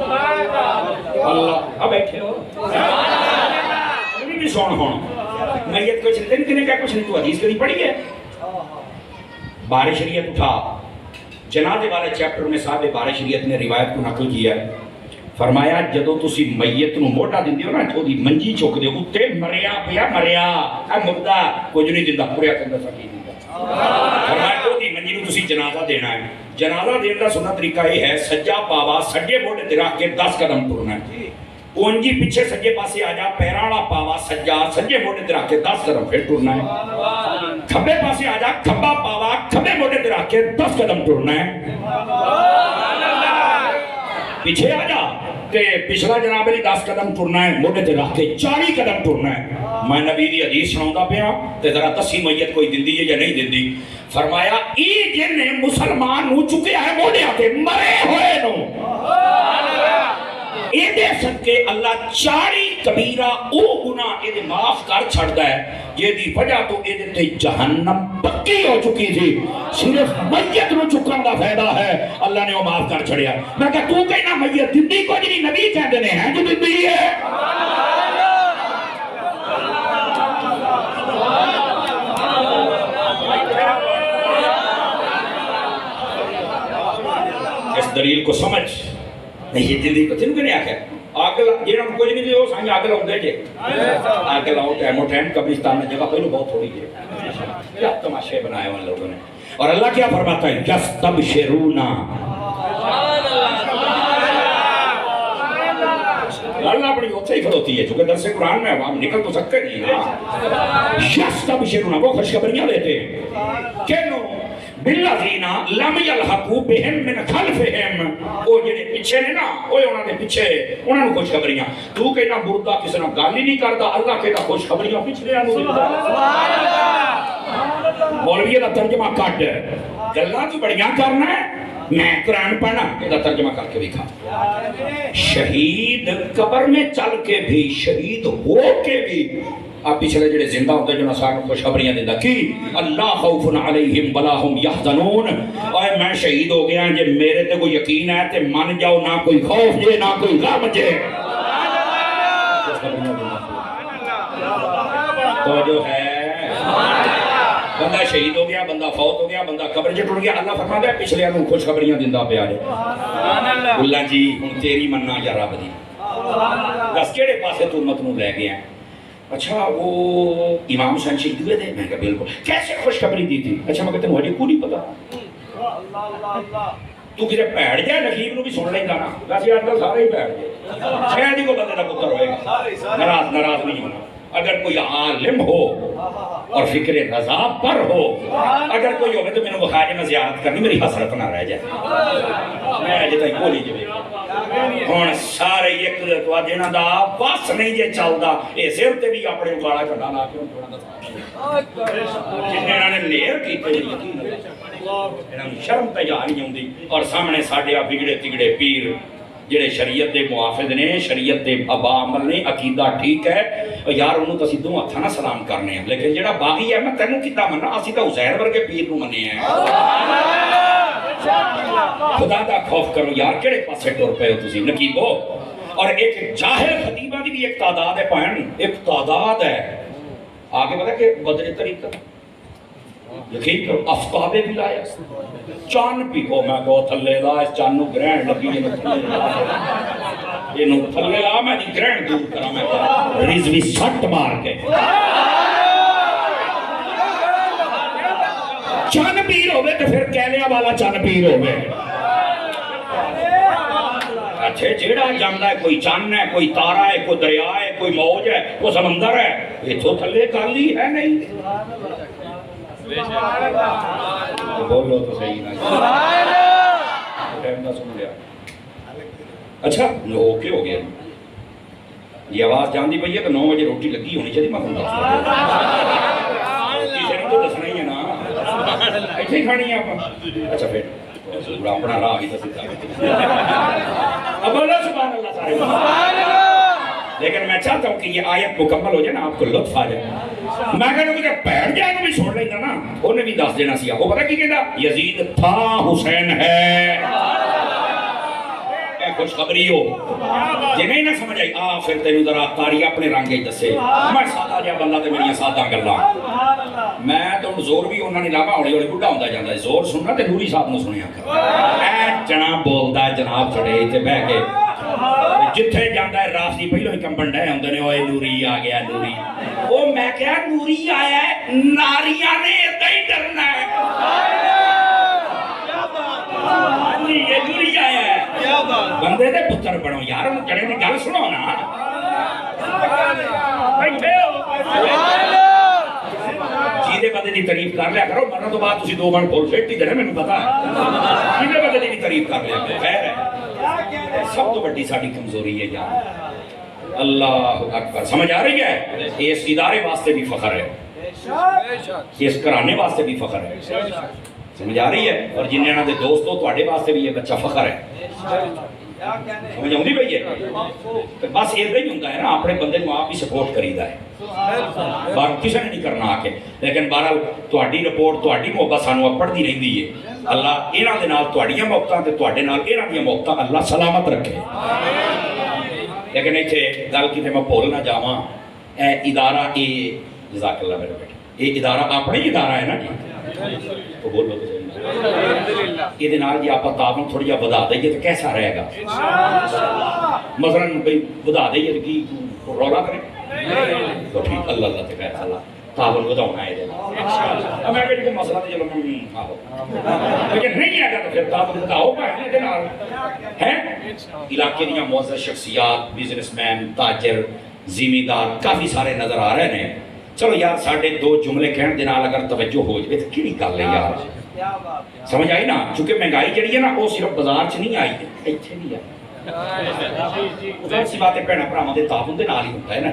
اللہ اب بیٹھے ہو بھی سون ہوں میت کچھ نہیں کہنے کا کچھ نہیں تو حدیث کبھی پڑھی ہے بار شریعت اٹھا جنازے والے چیپٹر میں صاحب بار شریعت نے روایت کو نقل کیا ہے فرمایا جدو تسی میت نو موٹا دیندے ہو نا تھوڑی منجی چک دے اوتے مریا پیا مریا اے مردہ کچھ نہیں دیندا پوریا کندا سکی دیندا فرمایا تھوڑی منجی نو تسی جنازہ دینا ہے جنازہ دین دا سنت طریقہ یہ ہے سجا پاوا سجے موڑے تے رکھ کے 10 قدم ٹرنا ہے اونجی پیچھے سجے پاسے آ جا پیراں پاوا سجا سجے موڑے تے رکھ کے 10 قدم پھر ٹرنا ہے کھبے پاسے آ جا کھبا پاوا کھبے موڑے تے رکھ کے 10 قدم ٹرنا ہے پیچھے آ جا تے پچھلا جناب علی 10 قدم ٹرنا ہے موڑے تے رکھ کے 40 قدم ٹرنا ہے میں نبی دی حدیث سناوندا پیا تے ذرا دسی میت کوئی دیندی ہے یا نہیں دیندی فرمایا ای جن نے مسلمان نو چکیا ہے موڑیاں تے مرے ہوئے نو اے دے صدقے اللہ 40 کبیرہ او گناہ اے دے معاف کر چھڑدا ہے یہ دی وجہ تو اے دے تے جہنم پکی ہو چکی تھی صرف میت نو چکن دا فائدہ ہے اللہ نے وہ معاف کر چھڑیا میں کہا تو کہنا میت دیندی کو جنی نبی کہندے نے ہیں جو دیندی ہے اس دلیل کو سمجھ نہیں یہ دلی کو تین کنے آکھے آگ جیڑا کچھ نہیں دیو سائیں آگ لاؤں دے جے آگ لاؤں ٹائم و ٹائم قبرستان میں جگہ پہلو بہت تھوڑی جے کیا تماشے بنائے ان لوگوں نے اور اللہ کیا فرماتا ہے یستبشرون اللہ بڑی ہوتے ہی کھڑوتی ہے چونکہ درس قرآن میں عوام نکل تو سکتے نہیں یستبشرون وہ خوشخبریاں لیتے ہیں کینوں بالذین لم یلحقوا بهم من خلفهم او جڑے پیچھے نے نا اوے انہاں دے پیچھے انہاں نوں خوشخبریاں تو کہنا مردہ کسی نال گل ہی نہیں کردا اللہ کہتا خوشخبریاں پچھلیاں نوں دیندا سبحان اللہ مولوی دا ترجمہ کٹ گلاں تو بڑیاں کرنا ہے میں قرآن پڑھنا یہ دا ترجمہ کر کے دکھا شہید قبر میں چل کے بھی شہید ہو کے بھی آپ پچھلے جڑے زندہ ہوتے جو نسان خوشخبریاں دیندہ کی اللہ خوف علیہم ولا ہم یحزنون اے میں شہید ہو گیا جے میرے تے کوئی یقین ہے تے من جاؤ نہ کوئی خوف جے نہ کوئی غم جے تو جو ہے بندہ شہید ہو گیا بندہ فوت ہو گیا بندہ قبر چ ٹر گیا اللہ فرماتا ہے پچھلے انہوں خوشخبریاں دیندہ پیا جے اللہ جی ہن تیری مننا یا رب دی دس کیڑے پاسے تو امت نوں لے گئے ہیں اچھا وہ امام حسین شہید ہوئے تھے میں کہا بالکل کیسے خوشخبری دی تھی اچھا میں کہتے ہیں مجھے کو نہیں پتا تو کسی پیڑ جائے نقیب نو بھی سن لیں گا نا ویسے آج کل سارے ہی پیڑ جائے شاید ہی کو بندے کا پتر ہوئے گا ناراض نہیں ہونا اگر کوئی عالم ہو اور فکر رضا پر ہو اگر کوئی ہوگا تو میں نے بخاری میں زیارت کرنی میری حسرت نہ رہ جائے میں اجے تک بولی جائے ہن سارے ایک تو دینا دا بس نہیں جے چلدا اے سر تے بھی اپنے گالا کڈا لا کے تھوڑا دا جن انہاں نے لیر کیتے یقین انہاں شرم تے جا نہیں ہوندی اور سامنے ساڈے آ بگڑے تگڑے پیر جڑے شریعت دے موافق نے شریعت دے ابا عمل نے عقیدہ ٹھیک ہے یار انہوں تو اسی دو ہتھاں نہ سلام کرنے ہیں لیکن جڑا باغی ہے میں تینوں کیتا مننا اسی تو حسین ورگے پیر نو مننے ہیں خدا دا خوف کرو یار کیڑے پاسے ٹر پئے ہو تسی نقیبو اور ایک جاہل خطیبہ دی بھی ایک تعداد ہے پہن ایک تعداد ہے آگے پتہ کہ بدر طریقہ یقین کرو افتاب بھی لایا چان بھی کو میں کو تھلے لا اس چانو گرہن لگی یہ نو تھلے لا میں دی گرہن دور کرا میں رضوی سٹ مار کے چان پیر ہوئے تو پھر کہلیا والا چان پیر ہوئے اچھے جیڑا جاندہ ہے کوئی چان ہے کوئی تارا ہے کوئی دریا ہے کوئی موج ہے کوئی سمندر ہے یہ تو تھلے کالی ہے نہیں بولو تو صحیح نہ سن لیا اچھا اوکے ہو گیا یہ آواز جاندی پئی ہے تو 9 بجے روٹی لگی ہونی چاہیے میں کسی نے تو دسنا ہی ہے نا ایسے ہی کھانی ہے آپ اچھا پھر اپنا راہ ہی تو اب اللہ سبحان اللہ سارے لیکن میں چاہتا ہوں کہ یہ آیت مکمل ہو جائے نا آپ کو لطف آ جائے میں کہتا ہوں کہ بیٹھ جائے گا بھی چھوڑ لیں گا نا انہیں بھی دس دینا سیا وہ پتا کی کہتا یزید تھا حسین ہے خوشخبری ہو جی نہیں نہ سمجھ آئی آ پھر تینوں ذرا تاری اپنے رنگ ہی دسے میں سادہ جہا بندہ تے میری سادہ گلاں میں تو زور بھی انہوں نے لاما ہولی ہولی بڈھا ہوندا جاندا ہے زور سننا تے نوری صاحب نو سنیا کر اے جناب بولدا ہے جناب چڑے تے بہ کے جتھے جاندا ہے راستی پہلو ہی کمبن ڈے ہوندے نے اوئے نوری آ گیا نوری او میں کہیا نوری آیا ہے ناریاں نے ادھر ہی ڈرنا ہے یہ نوری آیا ہے بندے دے پتر بنو یار انہوں جڑے دی گل سنو نا جیدے بندے دی تعریف کر لیا کرو مرنے تو بعد تسی دو بن بول فیٹ ہی دینا میں نے پتا ہے جیدے بندے دی تعریف کر لیا کرو خیر ہے سب تو بڑی ساڑی کمزوری ہے یار اللہ اکبر سمجھ آ رہی ہے اس ادارے واسطے بھی فخر ہے اس کرانے واسطے بھی فخر ہے سمجھ آ رہی ہے اور جنہاں دے دوستو تواڈے واسطے بھی یہ بچہ فخر ہے سمجھ آؤندی پئی ہے بس ادھر ہی ہوندا ہے نا اپنے بندے نو آپ ہی سپورٹ کریدا ہے بار کسی نے نہیں کرنا آ کے لیکن بہرحال تواڈی رپورٹ تواڈی محبت سانو پڑھدی رہندی ہے اللہ انہاں دے نال تواڈیاں محبتاں تے تواڈے نال انہاں دیاں محبتاں اللہ سلامت رکھے لیکن ایتھے گل کیتے میں بھول نہ جاواں اے ادارہ اے جزاک اللہ میرے بیٹے یہ ادارہ اپنا ہی ادارہ ہے نا جی تو بولو تو یہ دنال جی آپ تعاون تھوڑی جا بدا دئیے تو کیسا رہے گا مثلاً بھئی بدا دئیے تو کی رولا کریں تو ٹھیک اللہ اللہ تے کہتا اللہ تعاون بدا ہونا ہے اب میں بیٹھ کے مسئلہ تے چلو میں آہو لیکن نہیں ہے گا تو پھر تعاون بدا ہوگا ہے دنال ہیں علاقے دیا معزز شخصیات بزنس مین تاجر زمیندار کافی سارے نظر آ رہے ہیں چلو یار ساڑھے دو جملے کہن دے نال اگر توجہ ہو جائے تو کیڑی گل ہے یار سمجھ آئی نا چونکہ مہنگائی جڑی ہے نا وہ صرف بازار چ نہیں آئی ہے ایتھے بھی ہے ظاہر سی بات ہے بھੈਣਾਂ ਭਰਾਵਾਂ ਦੇ ਤਾਵਨ ਦੇ ਨਾਲ ਹੀ ਹੁੰਦਾ ਹੈ ਨਾ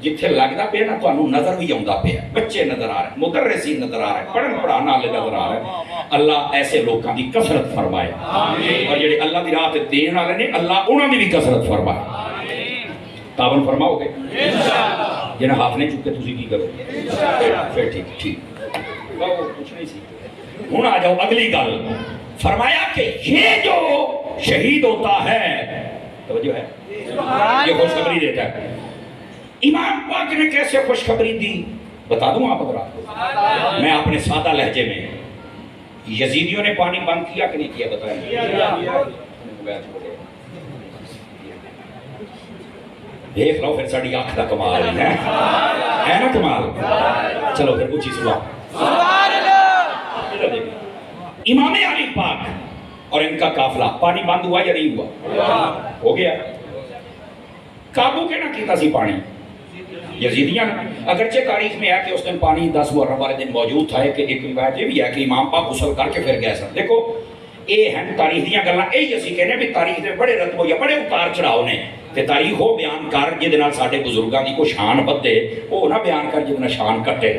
ਜਿੱਥੇ ਲੱਗਦਾ ਪਿਆ ਨਾ ਤੁਹਾਨੂੰ ਨਜ਼ਰ ਵੀ ਆਉਂਦਾ ਪਿਆ ਬੱਚੇ ਨਜ਼ਰ ਆ ਰਹੇ ਮੁਦਰਰਿਸੀਨ ਨਜ਼ਰ ਆ ਰਹੇ ਪੜ੍ਹਨ ਪੜ੍ਹਾਉਣ ਵਾਲੇ ਨਜ਼ਰ ਆ ਰਹੇ ਅੱਲਾਹ ਐਸੇ ਲੋਕਾਂ ਦੀ ਕਸਰਤ ਫਰਮਾਏ ਆਮੀਨ ਔਰ ਜਿਹੜੇ ਅੱਲਾਹ ਦੀ ਰਾਹ ਤੇ ਦੇਣ ਵਾਲੇ ਨੇ ਅੱਲਾਹ ਉਹਨਾਂ ਦੀ ਵੀ ਕਸਰਤ ਫਰਮਾਏ ਆਮੀਨ ਤਾਵਨ ਫਰਮਾਓਗੇ ਇੰਸ਼ਾਅੱਲਾ ਜਿਹਨਾਂ ਹੱਥ ਨਹੀਂ ਚੁੱਕੇ ਤੁਸੀਂ ਕੀ ਕਰੋਗੇ ਇੰਸ਼ਾਅੱਲਾ ਫਿਰ ਠੀਕ ਉਹ ਕੁਛ ਨਹੀਂ ਸੀ ہوں آ جاؤ اگلی گل فرمایا کہ یہ جو شہید ہوتا ہے توجہ ہے یہ خوشخبری دیتا ہے امام پاک نے کیسے خوشخبری دی بتا دوں آپ حضرات کو میں اپنے سادہ لہجے میں یزیدیوں نے پانی بند کیا کہ نہیں کیا بتائیں دیکھ لو پھر ساڑی آنکھ دا کمال ہے نا کمال چلو پھر اونچی سبحان امام علی پاک اور ان کا قافلہ پانی بند ہوا یا نہیں ہوا ہو گیا قابو کے نہ کیتا سی پانی یزیدیاں اگرچہ تاریخ میں ہے کہ اس دن پانی 10 محرم والے دن موجود تھا کہ ایک روایت یہ بھی ہے کہ امام پاک غسل کر کے پھر گئے سن دیکھو اے ہیں تاریخ دیاں گلاں اے اسی کہنے بھی تاریخ دے بڑے رتبے یا بڑے اتار چڑھاؤ نے تے تاریخ ہو بیان کر جے نال ساڈے بزرگاں دی کو شان بدے او نہ بیان کر جے نال شان کٹے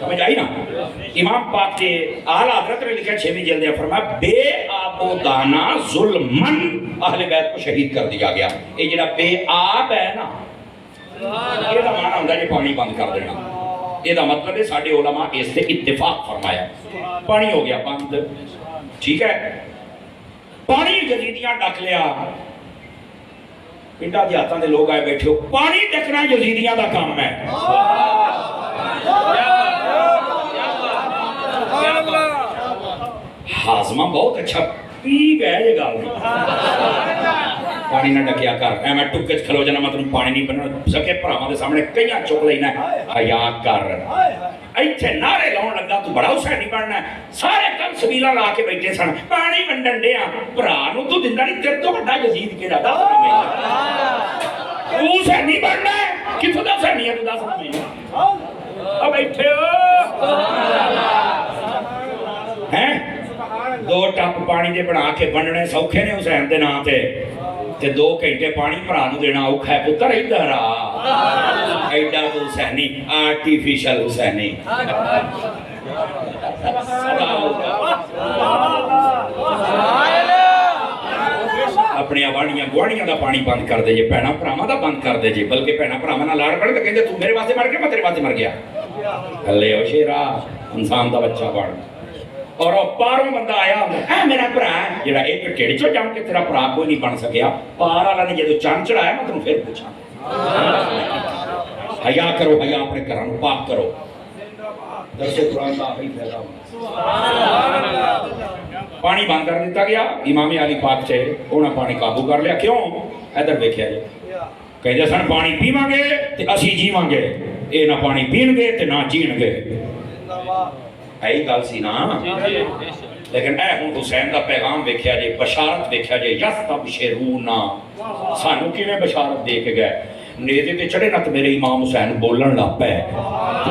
سمجھ آئی نا امام پاک کے اعلیٰ حضرت نے لکھا 6ویں جلد ہے فرمایا بے آب و دانا ظلمن اہل بیت کو شہید کر دیا گیا یہ جڑا بے آب ہے نا یہ دا معنی ہوتا ہے یہ پانی بند کر دینا یہ دا مطلب ہے ساڑھے علماء اس سے اتفاق فرمایا پانی ہو گیا بند ٹھیک ہے پانی یزیدیاں ڈک لیا پنڈا دیہاتاں دے لوگ آئے بیٹھے ہو پانی ڈکنا یزیدیاں دا کام ہے ہاضمہ بہت اچھا پی گئے یہ گال پانی نہ ڈکیا کر اے میں ٹکے کھلو جانا مطلب پانی نہیں بننا سکے پراواں دے سامنے کئیاں چک لینا حیا کر ایتھے نعرے لاؤن لگا تو بڑا حسینی بننا ہے سارے کل سبیلاں لا کے بیٹھے سن پانی ونڈن دے بھرا نو تو دیندا نہیں تیرے تو بڑا یزید کے دادا تو حسینی بننا ہے کتھوں دا حسینی ہے تو دس نہیں اب بیٹھے ہو ہیں دو ٹپ پانی دے بنا کے بننے سوکھے نے حسین دے نام تے 2 گھنٹے پانی بھرا نو دینا اوکھا ہے پتر ادھر آ ایڈا تو حسینی آرٹیفیشل حسینی اپنے آ واڑیاں گواڑیاں دا پانی بند کر دے جے بھੈਣਾਂ ਭਰਾਵਾਂ ਦਾ ਬੰਦ ਕਰ ਦੇ ਜੇ ਬਲਕਿ ਭੈਣਾਂ ਭਰਾਵਾਂ ਨਾਲ ਲਾੜ ਪੜ ਤੇ ਕਹਿੰਦੇ ਤੂੰ ਮੇਰੇ ਵਾਸਤੇ ਮਰ ਗਿਆ ਮੈਂ ਤੇਰੇ ਵਾਸਤੇ ਮਰ ਗਿਆ ਹੱਲੇ ਉਹ ਸ਼ੇਰਾ ਇਨਸਾਨ ਦਾ ਬੱਚਾ ਬਣ ਔਰ ਉਹ ਬਾਹਰੋਂ ਬੰਦਾ ਆਇਆ ਹੁੰਦਾ ਮੇਰਾ ਭਰਾ ਜਿਹੜਾ ਇੱਕ ਢਿੱਡ ਚੋਂ ਜੰਮ ਕੇ ਤੇਰਾ ਭਰਾ ਕੋਈ ਨਹੀਂ ਬਣ ਸਕਿਆ ਪਾਰ ਵਾਲਾ ਨੇ ਜਦੋਂ ਚੰਨ ਚੜਾਇਆ ਮੈਂ ਤੈਨੂੰ ਫਿਰ ਪੁੱਛਾਂ حیا کرو حیا اپنے گھراں نوں پاک کرو درس قرآن دا آخری فائدہ پانی بند کر دیتا گیا امام علی پاک سے انہاں پانی قابو کر لیا کیوں ادھر دیکھیا جی کہندے سن پانی پیواں گے تے اسی جیواں گے اے نہ پانی پین گے تے نہ جین گے ایہی گل سی نا لیکن اے ہن حسین دا پیغام ویکھیا جی بشارت ویکھیا جی یستبشرون سانو کیویں بشارت دے کے گئے نیزے تے چڑھے نہ تے میرے امام حسین بولن لگ پے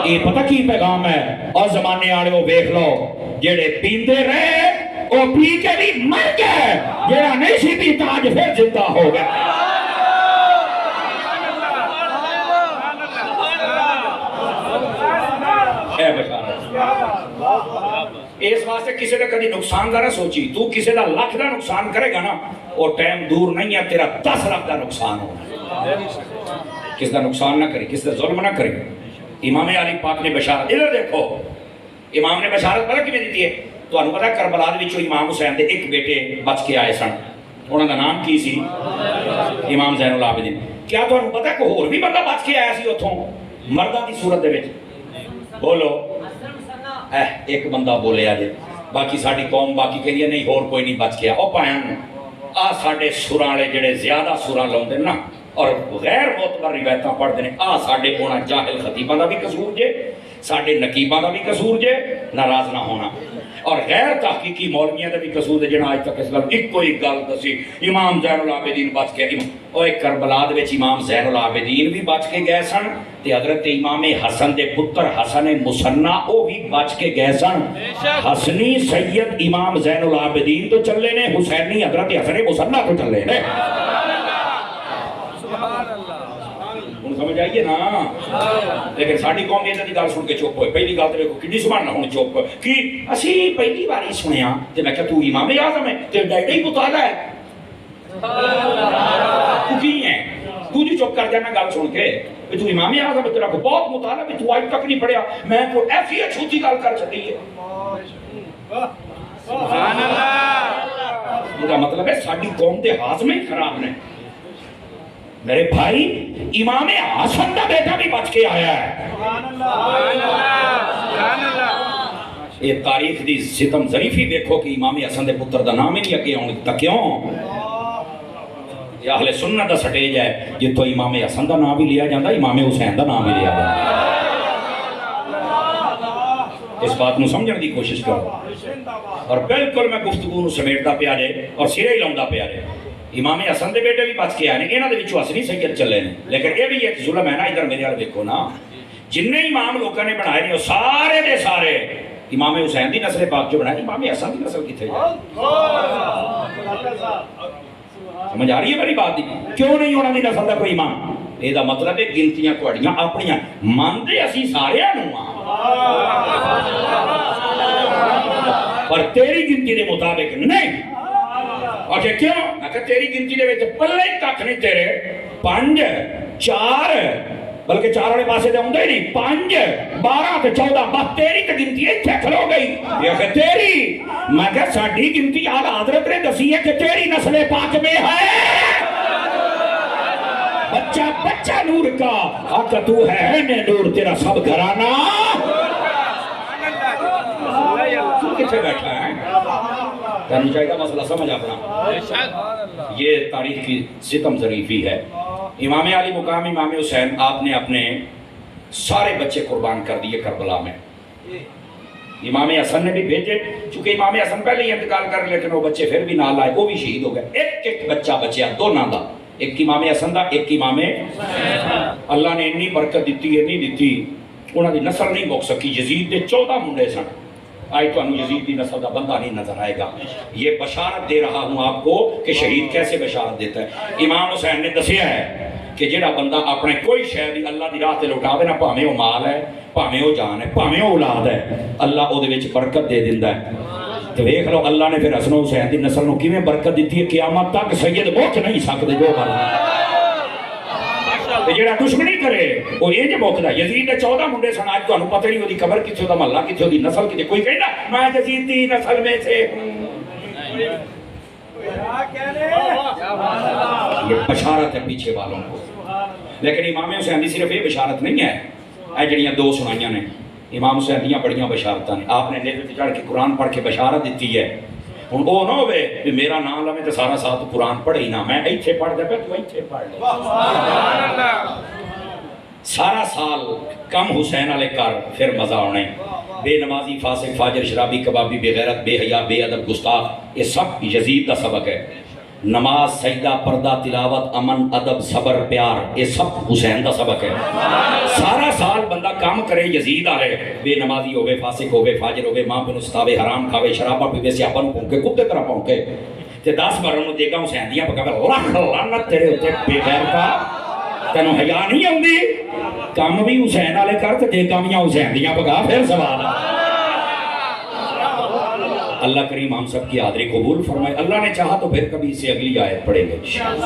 اے پتہ کی پیغام ہے اور زمانے والے ویکھ لو جڑے پیندے رہے او پی کے بھی مر گئے جڑا نہیں سی پیتا اج پھر زندہ ہو گیا اے بشارت اس واسطے کسی کا کدی نقصان کا نہ سوچی تو کسی کا لاکھ کا نقصان کرے گا نا اور ٹائم دور نہیں ہے تیرا 10 لاکھ کا نقصان ہونا کس کا نقصان نہ کرے کس کا ظلم نہ کرے امام علی پاک نے بشارت ادھر دیکھو امام نے بشارت پتہ کیویں دیتی ہے تانوں پتہ کربلا دے وچوں امام حسین دے ایک بیٹے بچ کے آئے سن انہاں دا نام کی سی امام زین العابدین کیا تانوں پتہ کہ ہور بھی بندہ بچ کے آیا سی اوتھوں مرداں دی صورت دے وچ بولو ایک بندہ بولے آجے باقی ساڑی قوم باقی کہہ لیا نہیں ہور کوئی نہیں بچ گیا او پائن ساڑے سوراں لے جڑے زیادہ سوراں لاؤں دے نا اور غیر معتبر روایتاں پڑھ دینے ساڑے ہونا جاہل خطیبہ دا بھی قصور جے ساڑے نقیبہ دا بھی قصور جے ناراض نہ ہونا اور غیر تحقیقی مولویاں دا بھی قصور دے جنا آج تک اس گل ایک کوئی گل دسی امام زین العابدین بچ کے اوے کربلا دے وچ امام زین العابدین بھی بچ کے گئے سن تے حضرت امام حسن دے پتر حسن مصنع او بھی بچ کے گئے سن حسنی سید امام زین العابدین تو چلے نے حسینی حضرت حسن مصنع تو چلے نے سمجھ آئیے نا لیکن ساڑی قوم یہ دی گل سن کے چپ ہوئے پہلی گل تے ویکھو کڈی سبحان ہن چپ کہ اسی پہلی باری سنیا تے میں کہ تو امام اعظم ہے تے ڈیڈی مطالعہ ہے تو کی ہے تو جو چپ کر جانا گل سن کے کہ تو امام اعظم ہے تیرا کو بہت مطالعہ بھی تو آج تک نہیں پڑھیا میں کو ایسی چھوٹی گل کر چھڈی ہے سبحان اللہ یہ مطلب ہے ساڈی قوم دے ہاضمے خراب نے میرے بھائی امام حسن دا بیٹا بھی بچ کے آیا ہے یہ تاریخ دی ستم ظریفی دیکھو کہ امام حسن دے پتر دا نام ہی نہیں اگے آن تا کیوں یہ اہل سنت دا سٹیج ہے جی تو امام حسن دا نام بھی لیا جاندہ امام حسین دا نام بھی لیا جاندہ اس بات نو سمجھنے دی کوشش کرو اور بالکل میں گفتگو نو سمیٹدا پیا جے اور سرے ہی لاؤندا پیا جے امام حسن دے بیٹے بھی بچ کے آئے ہیں انہاں دے وچوں حسنی سید چلے نے لیکن یہ بھی ایک ظلم ہے نا ادھر میرے والے دیکھو نا جننے امام لوگوں نے بنائے نے وہ سارے دے سارے امام حسین دی نسل پاک جو بنائے امام حسن دی نسل کتنے جائے سمجھ آ رہی ہے میری بات دی کیوں نہیں انہاں دی نسل دا کوئی امام یہ دا مطلب ہے گنتیاں تہاڈیاں اپنیاں مانتے اسی سارے نوں پر تیری گنتی دے مطابق نہیں آخر کیوں؟ اگر تیری گنتی دے ویچے پلے تک نہیں تیرے 5 4 بلکہ 4 والے پاسے دے ہوندے نہیں 5 12 تے 14 بس تیری تے گنتی ایتھے کھلو گئی یہ کہ تیری میں کہ ساڈی گنتی اعلیٰ حضرت نے دسی ہے کہ تیری نسل پاک میں ہے بچہ بچہ نور کا آقا تو ہے نور تیرا سب گھرانا تو کتھے بیٹھا ہے کہنا چاہیے گا مسئلہ سمجھ اپنا یہ تاریخ کی ستم ظریفی ہے امام علی مقام امام حسین آپ نے اپنے سارے بچے قربان کر دیے کربلا میں امام حسن نے بھی بھیجے چونکہ امام حسن پہلے ہی انتقال کر لیکن وہ بچے پھر بھی نہ لائے وہ بھی شہید ہو گئے ایک بچہ بچیا دو نادا ایک امام حسن دا ایک امام اللہ نے اتنی برکت دیتی انہوں نے نسل نہیں موک سکی یزید دے 14 منڈے سن آئی تو انہوں یزید دی نسل دا بندہ نہیں نظر آئے گا یہ بشارت دے رہا ہوں آپ کو کہ شہید کیسے بشارت دیتا ہے امام حسین نے دسیا ہے کہ جڑا بندہ اپنے کوئی شے دی اللہ دی راہ تے لٹاوے نا بھاویں او مال ہے بھاویں او جان ہے بھاویں او اولاد ہے اللہ او دے وچ برکت دے دیندا ہے تو دیکھ لو اللہ نے پھر حسن و حسین دی نسل نو کیویں برکت دیتی ہے، قیامت تک سید مک نہیں سکتے جو مرضی جڑا دشمنی کرے وہ انج موکدا۔ یزید دے 14 منڈے سن، اج تانوں پتہ نہیں اودی قبر کتھے، دا محلہ کتھے، اودی نسل کتھے۔ کوئی کہندا میں یزید دی نسل میں سے یہ بشارت ہے پیچھے والوں کو۔ لیکن امام حسین دی صرف یہ بشارت نہیں ہے، اے جڑیاں دو سنائیاں نے امام حسین دیاں بڑیاں بشارتاں نے، آپ نے نیزے تے چڑھ کے قرآن پڑھ کے بشارت دیتی ہے۔ ہن او نہ ہوئے کہ میرا نام لوے تے سارا ساتھ قرآن پڑھے ہی نہ، میں ایتھے پڑھ دے پہ تو ایتھے پڑھ لے، سارا سال کم حسین والے کر پھر مزہ آنے۔ بے نمازی، فاسق، فاجر، شرابی، کبابی، بے غیرت، بے حیا، بے ادب، گستاخ، یہ سب یزید کا سبق ہے۔ نماز، سجدہ، پردہ، تلاوت، امن، ادب، صبر، پیار، یہ سب حسین کا سبق ہے۔ سارا سال بندہ کام کرے یزید والے، بے نمازی ہوئے، فاسق ہوئے، فاجر ہوئے، ماں پہ ستاوے، حرام کھاوے، شرابہ پیوے، سیاپا نو پونکے، کتے طرح پونکے تے 10 بار انہوں دے گا حسین دیاں پکاوے، لاکھ لعنت تیرے اتنے بے غیرتا، تینوں حیا نہیں آؤندی؟ کام بھی حسین والے کر تے دے کامیاں حسین دیاں پکا، پھر سوال ہے۔ اللہ کریم ہم سب کی حاضری قبول فرمائے۔ اللہ نے چاہا تو پھر کبھی اس سے اگلی آیت پڑھیں گے انشاءاللہ۔